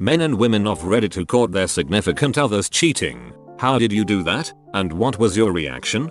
Men and women of Reddit who caught their significant others cheating. How did you do that? And what was your reaction?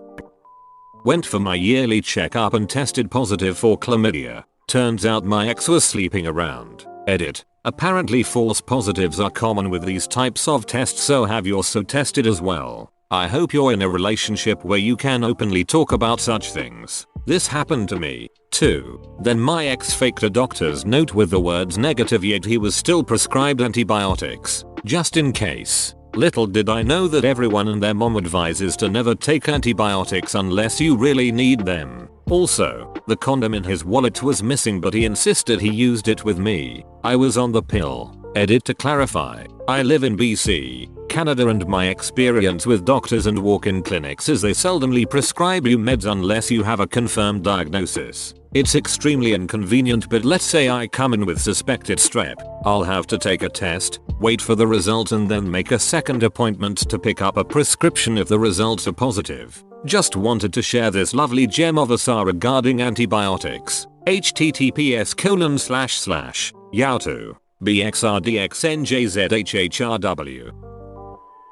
Went for my yearly checkup and tested positive for chlamydia. Turns out my ex was sleeping around. Edit. Apparently false positives are common with these types of tests, so have yours so tested as well. I hope you're in a relationship where you can openly talk about such things. This happened to me, too. Then my ex faked a doctor's note with the words negative, yet he was still prescribed antibiotics, just in case. Little did I know that everyone and their mom advises to never take antibiotics unless you really need them. Also, the condom in his wallet was missing, but he insisted he used it with me. I was on the pill. Edit. To clarify, I live in BC, Canada, and my experience with doctors and walk-in clinics is they seldomly prescribe you meds unless you have a confirmed diagnosis. It's extremely inconvenient, but let's say I come in with suspected strep. I'll have to take a test, wait for the result, and then make a second appointment to pick up a prescription if the results are positive. Just wanted to share this lovely gem of a SAR regarding antibiotics. https://yahoo bxrdxnjzhhrw.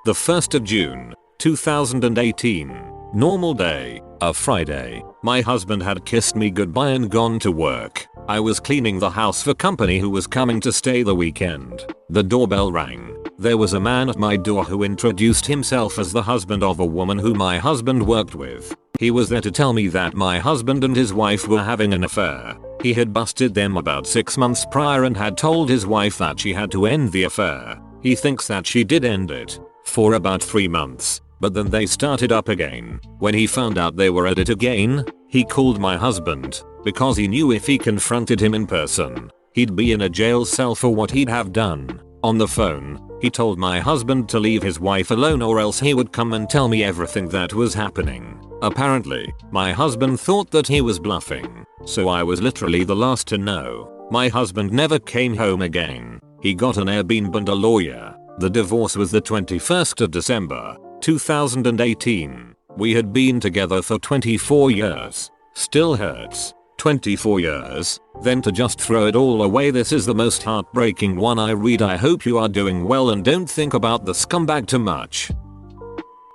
The 1st of June, 2018. Normal day, a Friday. My husband had kissed me goodbye and gone to work. I was cleaning the house for company who was coming to stay the weekend. The doorbell rang. There was a man at my door who introduced himself as the husband of a woman who my husband worked with. He was there to tell me that my husband and his wife were having an affair. He had busted them about 6 months prior and had told his wife that she had to end the affair. He thinks that she did end it for about 3 months, but then they started up again. When he found out they were at it again, he called my husband because he knew if he confronted him in person, he'd be in a jail cell for what he'd have done. On the phone, he told my husband to leave his wife alone or else he would come and tell me everything that was happening. Apparently, my husband thought that he was bluffing, so I was literally the last to know. My husband never came home again. He got an Airbnb and a lawyer. The divorce was the 21st of December, 2018. We had been together for 24 years. Still hurts. 24 years. Then to just throw it all away. This is the most heartbreaking one I read. I hope you are doing well and don't think about the scumbag too much.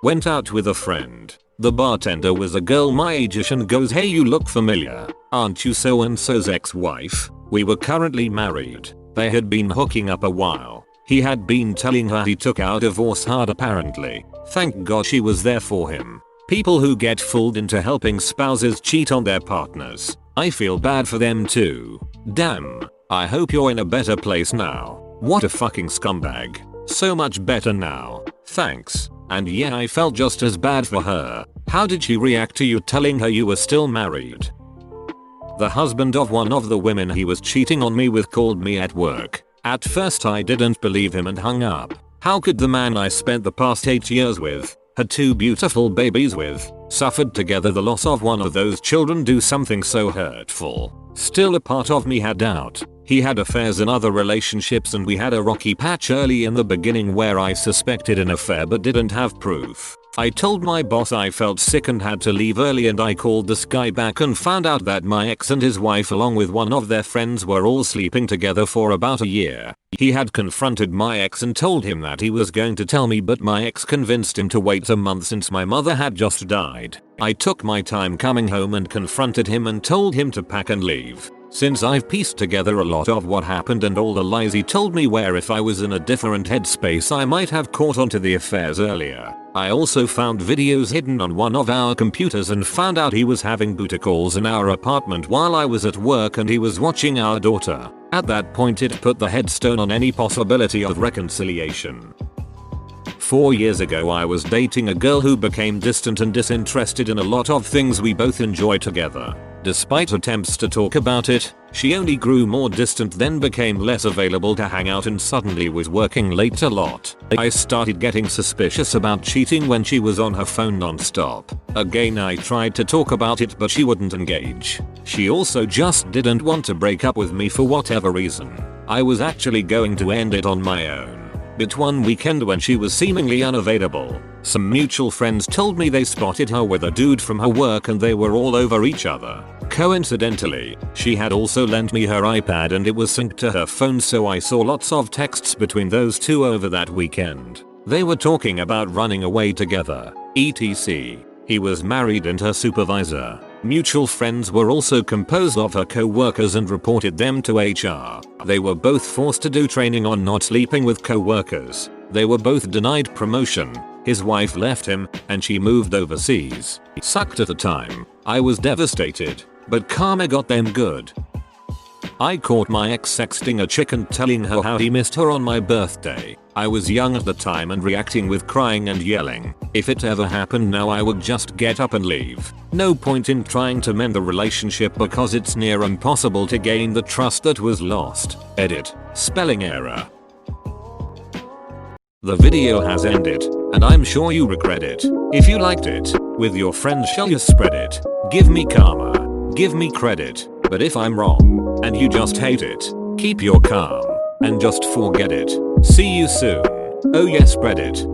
Went out with a friend. The bartender was a girl my age-ish and goes, "Hey, you look familiar. Aren't you so and so's ex-wife?" We were currently married. They had been hooking up a while. He had been telling her he took our divorce hard apparently. Thank God she was there for him. People who get fooled into helping spouses cheat on their partners. I feel bad for them too. Damn. I hope you're in a better place now. What a fucking scumbag. So much better now. Thanks. And yeah, I felt just as bad for her. How did she react to you telling her you were still married? The husband of one of the women he was cheating on me with called me at work. At first I didn't believe him and hung up. How could the man I spent the past 8 years with, had 2 beautiful babies with, suffered together the loss of one of those children do something so hurtful? Still a part of me had doubt. He had affairs in other relationships and we had a rocky patch early in the beginning where I suspected an affair but didn't have proof. I told my boss I felt sick and had to leave early, and I called this guy back and found out that my ex and his wife along with one of their friends were all sleeping together for about a year. He had confronted my ex and told him that he was going to tell me, but my ex convinced him to wait a month since my mother had just died. I took my time coming home and confronted him and told him to pack and leave. Since I've pieced together a lot of what happened and all the lies he told me, where if I was in a different headspace I might have caught onto the affairs earlier. I also found videos hidden on one of our computers and found out he was having booty calls in our apartment while I was at work and he was watching our daughter. At that point it put the headstone on any possibility of reconciliation. 4 years ago I was dating a girl who became distant and disinterested in a lot of things we both enjoy together. Despite attempts to talk about it, she only grew more distant, then became less available to hang out and suddenly was working late a lot. I started getting suspicious about cheating when she was on her phone non-stop. Again I tried to talk about it but she wouldn't engage. She also just didn't want to break up with me for whatever reason. I was actually going to end it on my own. But one weekend when she was seemingly unavailable, some mutual friends told me they spotted her with a dude from her work and they were all over each other. Coincidentally, she had also lent me her iPad and it was synced to her phone, so I saw lots of texts between those two over that weekend. They were talking about running away together, etc. He was married and her supervisor. Mutual friends were also composed of her co-workers and reported them to HR. They were both forced to do training on not sleeping with co-workers. They were both denied promotion. His wife left him and she moved overseas. Sucked at the time. I was devastated, but karma got them good. I caught my ex sexting a chick and telling her how he missed her on my birthday. I was young at the time and reacting with crying and yelling. If it ever happened now, I would just get up and leave. No point in trying to mend the relationship because it's near impossible to gain the trust that was lost. Edit. Spelling error. The video has ended, and I'm sure you regret it. If you liked it, with your friends shall you spread it? Give me karma. Give me credit. But if I'm wrong, and you just hate it, keep your calm, and just forget it. See you soon. Oh yes, spread it.